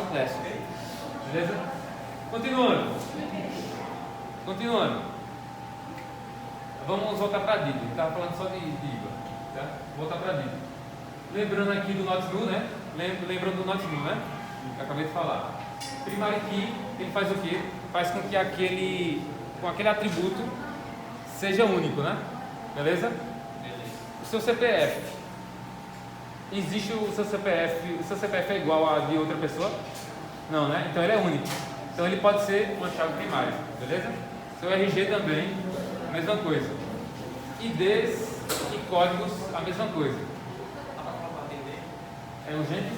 class. Beleza? Continuando. Vamos voltar para a Didi. Estava falando só de IVA. Tá? Voltar para a Didi. Lembrando aqui do not new, né? Lembrando do not new, né? Que eu acabei de falar. Primary key, ele faz o quê? Faz com que aquele atributo seja único, né? Beleza? O seu CPF. Existe o seu CPF é igual a de outra pessoa? Não, né? Então ele é único. Então ele pode ser uma chave primária, beleza? Seu RG também, a mesma coisa. IDs e códigos, a mesma coisa. É urgente?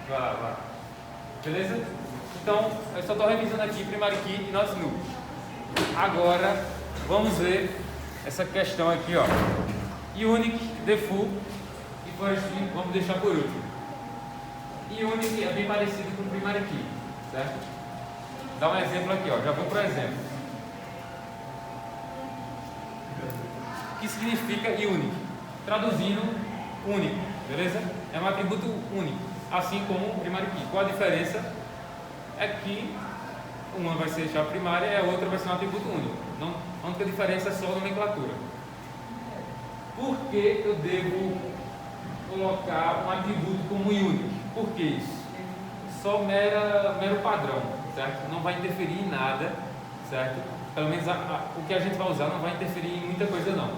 Vai. Beleza? Então, eu só estou revisando aqui primary key e not new. Agora, vamos ver essa questão aqui, ó. Unique, default e first key, vamos deixar por último. Unique é bem parecido com primary key, certo? Dá um exemplo aqui, ó. Já vou para o exemplo. O que significa unique? Traduzindo, único, beleza? É um atributo único, assim como o primary key. Qual a diferença? É que uma vai ser chave primária e a outra vai ser um atributo único. Não, a única diferença é só a nomenclatura. Por que eu devo colocar um atributo como unique? Por que isso? Só mero padrão, certo? Não vai interferir em nada, certo? Pelo menos o que a gente vai usar não vai interferir em muita coisa não,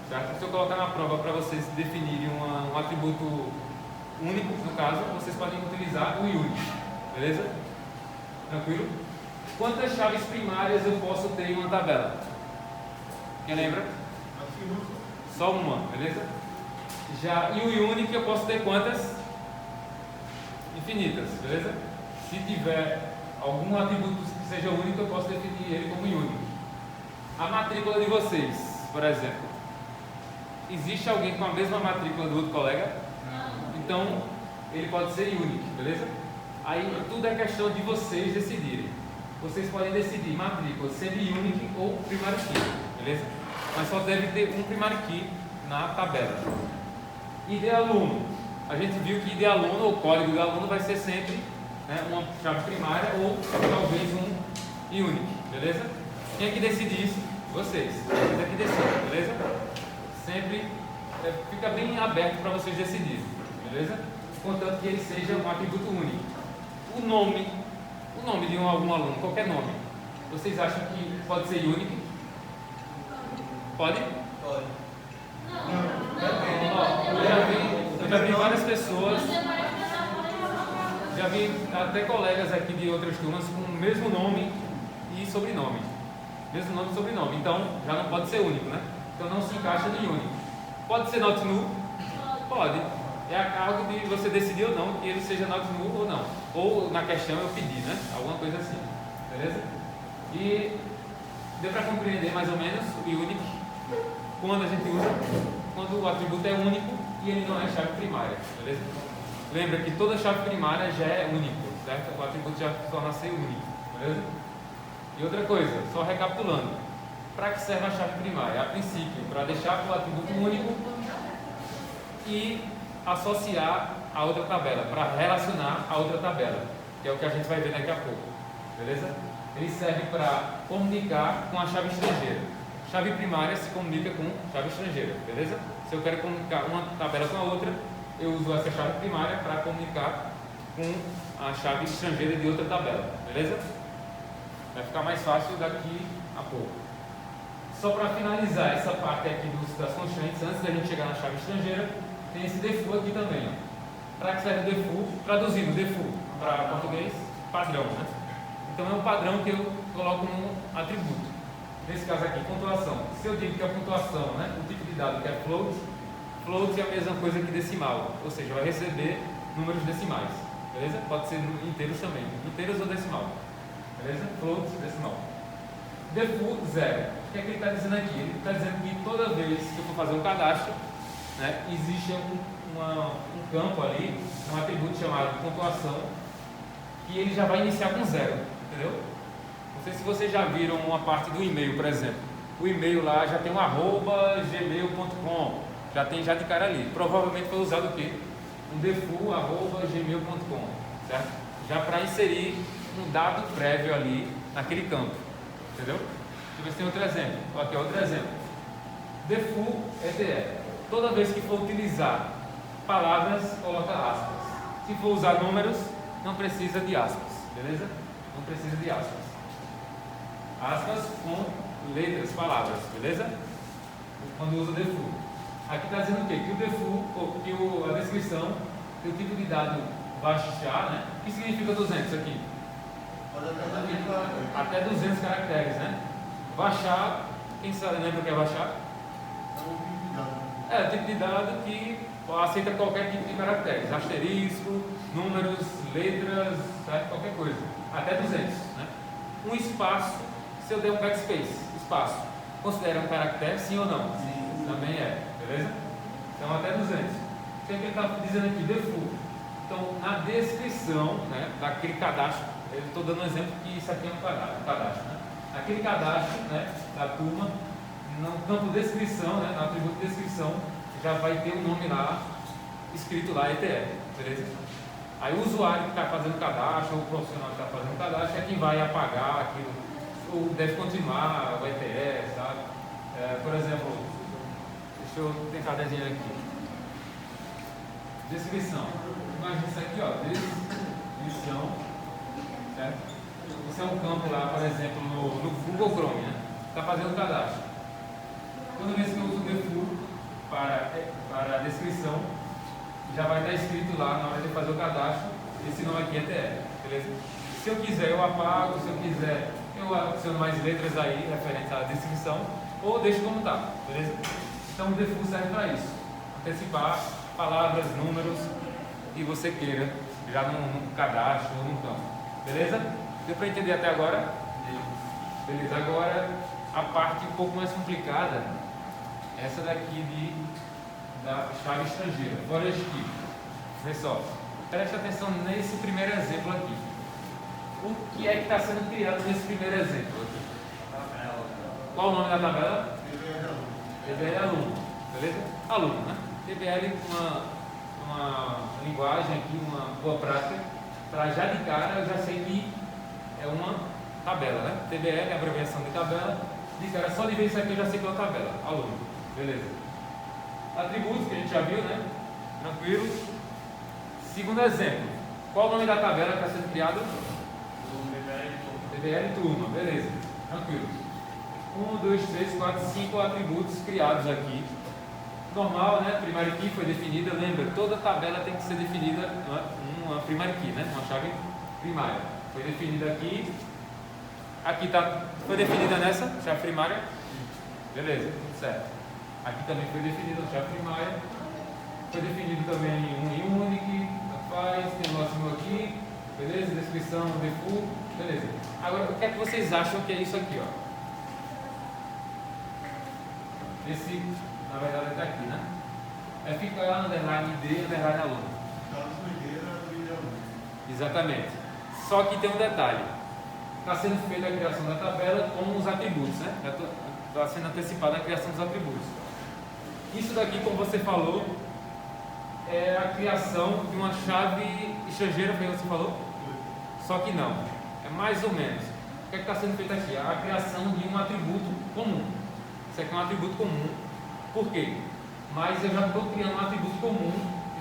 certo? Se eu colocar na prova para vocês definirem um atributo único, no caso, vocês podem utilizar o unique, beleza? Tranquilo? Quantas chaves primárias eu posso ter em uma tabela? Quem lembra? Só uma, beleza? E o unique eu posso ter quantas? Infinitas, beleza? Se tiver algum atributo que seja único, eu posso definir ele como único. A matrícula de vocês, por exemplo. Existe alguém com a mesma matrícula do outro colega? Não. Então, ele pode ser unique, beleza? Aí tudo é questão de vocês decidirem. Vocês podem decidir matrícula sendo unique ou primary key, beleza? Mas só deve ter um primary key na tabela. ID aluno. A gente viu que ID aluno ou código do aluno vai ser sempre, né, uma chave primária ou talvez um unique, beleza? Quem é que decide isso? Vocês. Vocês é que decidem, beleza? Sempre fica bem aberto para vocês decidirem, beleza? Contanto que ele seja um atributo único. O nome de algum aluno, qualquer nome, vocês acham que pode ser unique? Pode? Pode. Eu já vi várias pessoas, já vi até colegas aqui de outras turmas com o mesmo nome e sobrenome. Mesmo nome e sobrenome. Então já não pode ser único, né? Então não se encaixa de único. Pode ser not null? Pode. É a cargo de você decidir ou não que ele seja not null ou não. Ou na questão eu pedir, né? Alguma coisa assim. Beleza? E deu para compreender mais ou menos o unique quando a gente usa, quando o atributo é único e ele não é chave primária. Beleza? Lembra que toda chave primária já é único, certo? O atributo já torna ser único. Beleza? E outra coisa, só recapitulando. Para que serve a chave primária? A princípio, para deixar o atributo único e associar a outra tabela, para relacionar a outra tabela, que é o que a gente vai ver daqui a pouco, beleza? Ele serve para comunicar com a chave estrangeira. Chave primária se comunica com chave estrangeira, beleza? Se eu quero comunicar uma tabela com a outra, eu uso essa chave primária para comunicar com a chave estrangeira de outra tabela, beleza? Vai ficar mais fácil daqui a pouco. Só para finalizar essa parte aqui das constraints, antes da gente chegar na chave estrangeira, tem esse default aqui também. Para que serve o default? Traduzindo, default para português, padrão, né? Então é um padrão que eu coloco num atributo. Nesse caso aqui, pontuação. Se eu digo que a pontuação, né, o tipo de dado que é float é a mesma coisa que decimal, ou seja, vai receber números decimais, beleza? Pode ser inteiros também, inteiros ou decimal, beleza? Float, decimal. Default 0. O que é que ele está dizendo aqui? Ele está dizendo que toda vez que eu for fazer um cadastro, né, existe um campo ali, um atributo chamado pontuação, que ele já vai iniciar com 0, entendeu? Não sei se vocês já viram uma parte do e-mail, por exemplo. O e-mail lá já tem um @gmail.com, já tem já de cara ali. Provavelmente foi usado o quê? Um default @gmail.com, certo? Já para inserir um dado prévio ali naquele campo, entendeu? Deixa eu ver se tem outro exemplo. Aqui, outro exemplo. Defull ETE. Toda vez que for utilizar palavras, coloca aspas. Se for usar números, não precisa de aspas, beleza? Não precisa de aspas. Aspas com letras, palavras, beleza? Quando usa o defull. Aqui está dizendo o quê? Que o defull, a descrição, que o tipo de dado baixar, né? O que significa 200 aqui? Até 200 caracteres, né? Baixar, quem sabe, lembra o que é baixar? É o tipo de dado que aceita qualquer tipo de caracteres, asterisco, números, letras, certo? Qualquer coisa, até 200, né? Um espaço, se eu der um backspace, espaço, considera um caractere, sim ou não? Sim. Também é, beleza? Então até 200. O que ele está dizendo aqui? Defull. Então, na descrição, né, daquele cadastro, eu estou dando um exemplo que isso aqui é um cadastro, né? Aquele cadastro, né, da turma, no campo descrição, né, no atributo descrição, já vai ter um nome lá, escrito lá, ETE, beleza? Aí o usuário que está fazendo o cadastro, ou o profissional que está fazendo o cadastro, é quem vai apagar aquilo, ou deve continuar o ETE, sabe? Por exemplo, deixa eu tentar desenhar aqui. Descrição. Imagina isso aqui, ó, descrição, certo? Isso é um campo lá, por exemplo, no Google Chrome, né? Está fazendo o cadastro. Toda vez que eu uso o defull para a descrição, já vai estar escrito lá na hora de fazer o cadastro, esse nome aqui é ETE, beleza? Se eu quiser, eu apago, se eu quiser, eu adiciono mais letras aí, referentes à descrição, ou deixo como está, beleza? Então o defull serve para isso, antecipar palavras, números que você queira, já num cadastro ou num campo, beleza? Deu para entender até agora? Beleza, agora a parte um pouco mais complicada, essa daqui da chave estrangeira, forest key. Vê só, preste atenção nesse primeiro exemplo aqui. O que é que está sendo criado nesse primeiro exemplo aqui? Qual o nome da tabela? TBL aluno, beleza? Aluno, né? TBL uma linguagem aqui, uma boa prática, para já de cara eu já sei que é uma tabela, né? TBL é a abreviação de tabela, de cara só de ver isso aqui eu já sei que é uma tabela, aluno, beleza? Atributos que a gente já viu, né? Tranquilo. Segundo exemplo, qual o nome da tabela que está sendo criado? TBL turma, beleza, tranquilo. 1, 2, 3, 4, 5 atributos criados aqui. Normal, né? Primary key foi definida, lembra, toda tabela tem que ser definida uma primary key, né? Uma chave primária. Foi definida aqui. Aqui tá, foi definida nessa chave primária. Beleza, tudo certo. Aqui também foi definida a chave primária. Foi definido também um unique, faz, tem o nosso aqui. Beleza? Descrição, defull. Beleza. Agora, o que é que vocês acham que é isso aqui, ó? Esse, na verdade, está aqui, né? É ficar underline D, underline aluno. Exatamente. Só que tem um detalhe. Está sendo feita a criação da tabela com os atributos, né? Está sendo antecipada a criação dos atributos. Isso daqui, como você falou, é a criação de uma chave estrangeira, foi o que você falou? Só que não. É mais ou menos. O que é que está sendo feito aqui? A criação de um atributo comum. Isso aqui é um atributo comum. Por quê? Mas eu já estou criando um atributo comum,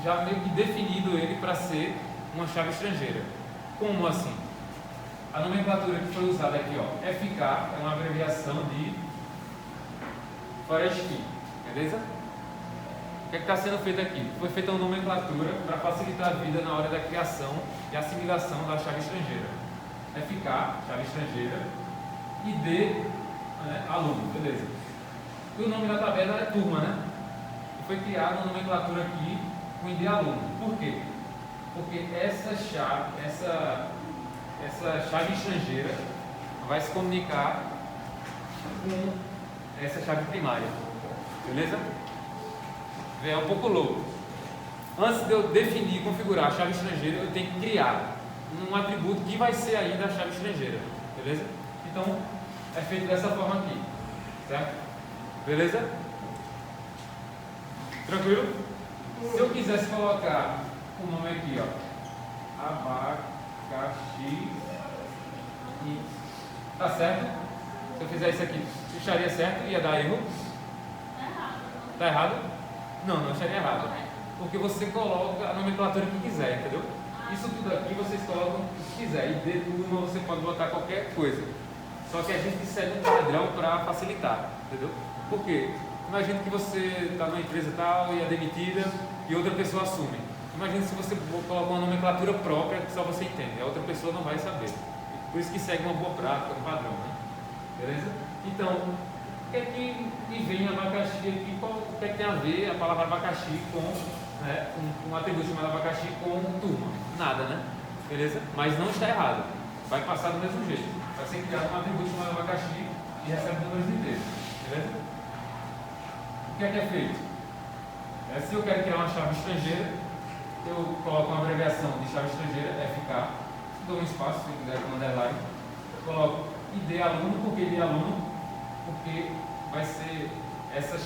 já meio que definido ele para ser uma chave estrangeira. Como assim? A nomenclatura que foi usada aqui, ó, FK, é uma abreviação de forest key, beleza? O que está sendo feito aqui? Foi feita uma nomenclatura para facilitar a vida na hora da criação e assimilação da chave estrangeira. FK, chave estrangeira, e D, né, aluno, beleza? E o nome da tabela é turma, né? E foi criada uma nomenclatura aqui com ID aluno. Por quê? Porque essa chave estrangeira vai se comunicar com essa chave primária, beleza? É um pouco louco. Antes de eu definir e configurar a chave estrangeira, eu tenho que criar um atributo que vai ser ainda a chave estrangeira, beleza? Então, é feito dessa forma aqui, certo? Beleza? Tranquilo? Se eu quisesse colocar o nome aqui, ó, abaca I. Tá certo? Se eu fizer isso aqui, estaria certo? Ia dar erro? Tá errado? Não, não estaria errado. Porque você coloca a nomenclatura que quiser, entendeu? Isso tudo aqui vocês colocam o que quiser. E de turma você pode botar qualquer coisa. Só que a gente segue um padrão para facilitar, entendeu? Por quê? Imagina que você está numa empresa tal e é demitida e outra pessoa assume. Imagina se você coloca uma nomenclatura própria que só você entende, a outra pessoa não vai saber. Por isso que segue uma boa prática, um padrão, né? Beleza? Então, o que é que vem abacaxi aqui? O que é que tem a ver a palavra abacaxi com, né, um atributo chamado abacaxi com turma? Nada, né? Beleza? Mas não está errado. Vai passar do mesmo jeito. Vai ser criado um atributo chamado abacaxi e recebe números inteiros. Beleza? O que é feito? Se eu quero criar uma chave estrangeira, eu coloco uma abreviação de chave estrangeira, FK, dou um espaço, se quiser com underline, coloco ID aluno, por que ID aluno? Porque vai ser essa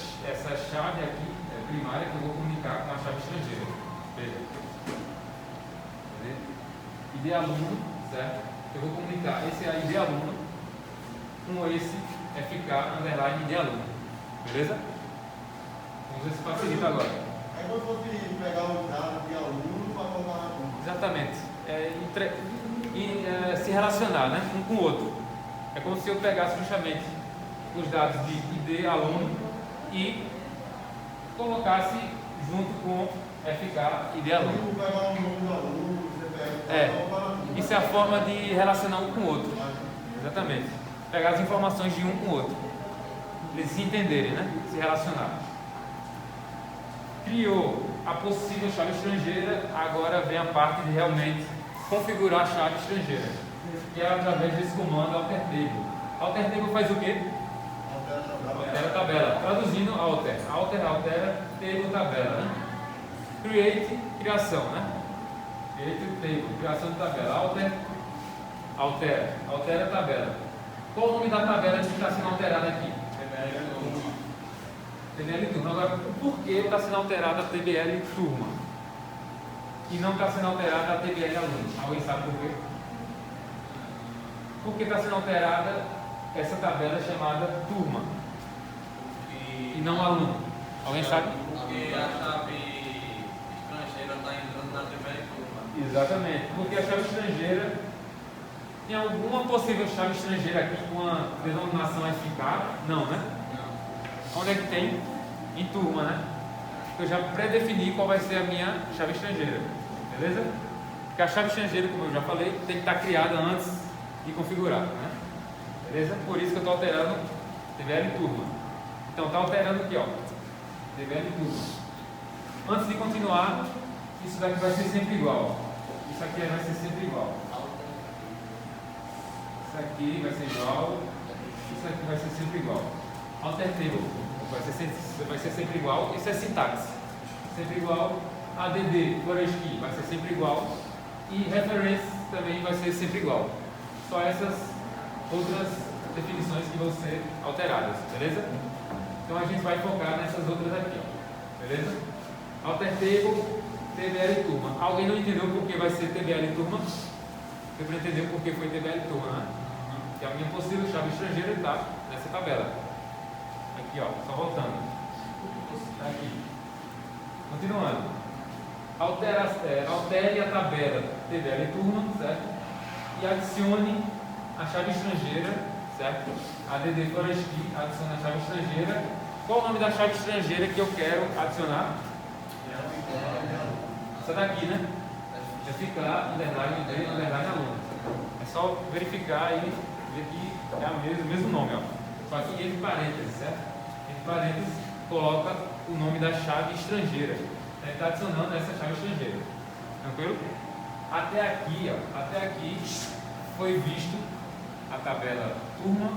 chave aqui, primária, que eu vou comunicar com a chave estrangeira. Veja. ID aluno, certo? Eu vou comunicar esse ID aluno com esse FK, underline ID aluno. Beleza? Vamos ver se facilita agora. É como se fosse pegar o dado de aluno para colocar na conta. Exatamente. Se relacionar, né, um com o outro. É como se eu pegasse justamente os dados de ID aluno e colocasse junto com FK ID aluno. Se pegar o nome do aluno, você pega isso é a forma de relacionar um com o outro. Exatamente. Pegar as informações de um com o outro. Eles se entenderem, né? Se relacionar. Criou a possível chave estrangeira, agora vem a parte de realmente configurar a chave estrangeira, que é através desse comando alter table. Alter table faz o quê? Altera a tabela. Traduzindo, alter, altera, table, tabela, né? Create, criação, né? Create table, criação de tabela. Altera a tabela. Qual o nome da tabela que está sendo alterada aqui? TBL turma. Agora, por que está sendo alterada a TBL turma? E não está sendo alterada a TBL aluno? Alguém sabe por quê? Por que está sendo alterada essa tabela chamada turma? E não aluno? Alguém sabe? Porque a chave estrangeira está entrando na TBL turma. Exatamente. Porque a chave estrangeira tem alguma possível chave estrangeira aqui com uma denominação FK? Não, né? Onde é que tem? Em turma, né? Eu já predefini qual vai ser a minha chave estrangeira. Beleza? Porque a chave estrangeira, como eu já falei, tem que estar criada antes de configurar, né? Beleza? Por isso que eu estou alterando TBL turma. Então está alterando aqui, ó. TBL turma. Antes de continuar, isso daqui vai ser sempre igual. Isso aqui vai ser sempre igual. Isso aqui vai ser igual. Isso aqui vai ser sempre igual. Alter table vai ser sempre igual. Isso é sintaxe. Sempre igual. ADD, storage key, vai ser sempre igual. E reference também vai ser sempre igual. Só essas outras definições que vão ser alteradas, beleza? Então a gente vai focar nessas outras aqui, ó. Beleza? Alter table, TBL turma. Alguém não entendeu por que vai ser TBL turma? Deu para entender por que foi TBL turma, né? Que a minha possível chave estrangeira está nessa tabela. Aqui, ó, só voltando. Está aqui. Continuando. Altere a tabela TBL turma, certo? E adicione a chave estrangeira, certo? ADD storage key, adicione a chave estrangeira. Qual o nome da chave estrangeira que eu quero adicionar? Essa daqui, né? É ficar underline D, underline aluno. É só verificar e ver que é o mesmo nome, ó. Só que entre parênteses, certo? Entre parênteses, coloca o nome da chave estrangeira. Ele está adicionando essa chave estrangeira. Tranquilo? Até aqui, ó, até aqui foi visto a tabela turma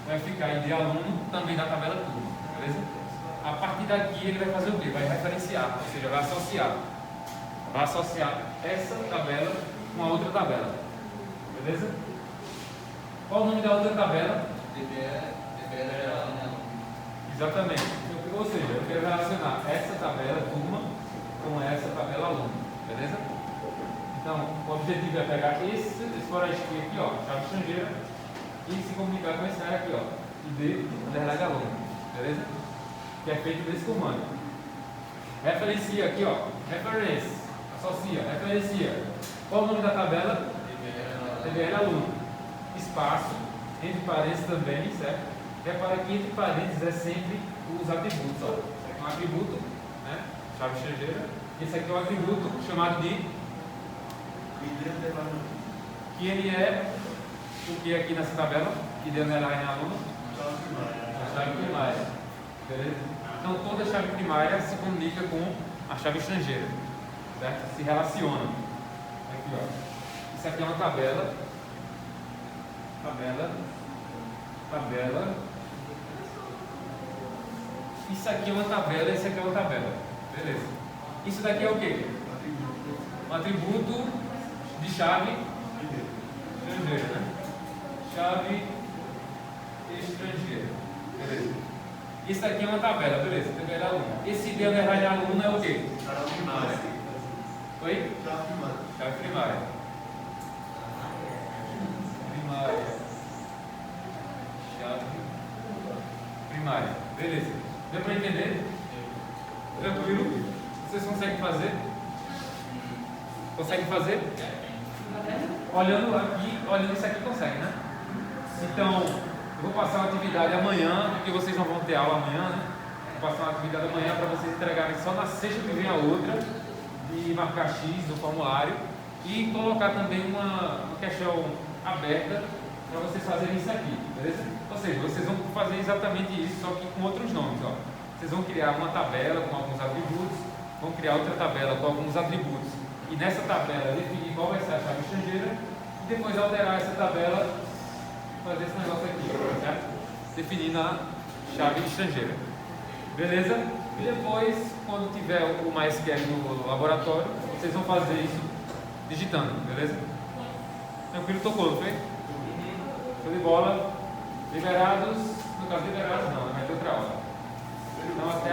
vai ficar ID aluno também da tabela turma. Beleza? A partir daqui ele vai fazer o quê? Vai referenciar, ou seja, vai associar. Vai associar essa tabela com a outra tabela. Beleza? Qual o nome da outra tabela? TBL aluno. Exatamente. Ou seja, eu quero relacionar essa tabela turma com essa tabela aluno. Beleza? Então, o objetivo é pegar esse foreign key aqui, ó, chave estrangeira, e se comunicar com esse cara aqui, ó, id_aluno, beleza? Que é feito desse comando. Referencia aqui, ó, reference, associa, referencia. Qual o nome da tabela? TBL aluno. Espaço, entre parênteses também, certo? Repara que entre parênteses é sempre os atributos, ó. Esse aqui é um atributo, né? Chave estrangeira. Esse aqui é um atributo chamado de que ele é o que aqui nessa tabela, que deu nela em aluno? A chave primária. Beleza? Então toda chave primária se comunica com a chave estrangeira, certo? Se relaciona. Aqui, ó. Isso aqui é uma tabela. Isso aqui é uma tabela, isso aqui é uma tabela. Beleza. Isso daqui é o quê? Um atributo de chave estrangeira, né? Chave estrangeira. Beleza. Isso aqui é uma tabela, beleza? TBL aluno. Esse id_aluno é o quê? Chave primária. Oi? Chave primária. Chave primária. Chave primária. Beleza. Deu para entender? Tranquilo? Vocês conseguem fazer? Conseguem fazer? Olhando aqui, olhando isso aqui, consegue, né? Então, eu vou passar uma atividade amanhã, porque vocês não vão ter aula amanhã, né? Vou passar uma atividade amanhã para vocês entregarem só na sexta que vem a outra, e marcar X no formulário, e colocar também uma questão aberta para vocês fazerem isso aqui, beleza? Ou seja, vocês vão fazer exatamente isso, só que com outros nomes, ó. Vocês vão criar uma tabela com alguns atributos, vão criar outra tabela com alguns atributos, e nessa tabela definir qual vai ser a chave estrangeira, e depois alterar essa tabela, fazer esse negócio aqui, certo? Definindo a chave estrangeira. Beleza? E depois, quando tiver o MySQL no laboratório, vocês vão fazer isso digitando, beleza? Tranquilo, tocou, não foi? Show de bola. Liberados, no caso liberados não, vai ter outra aula. Então até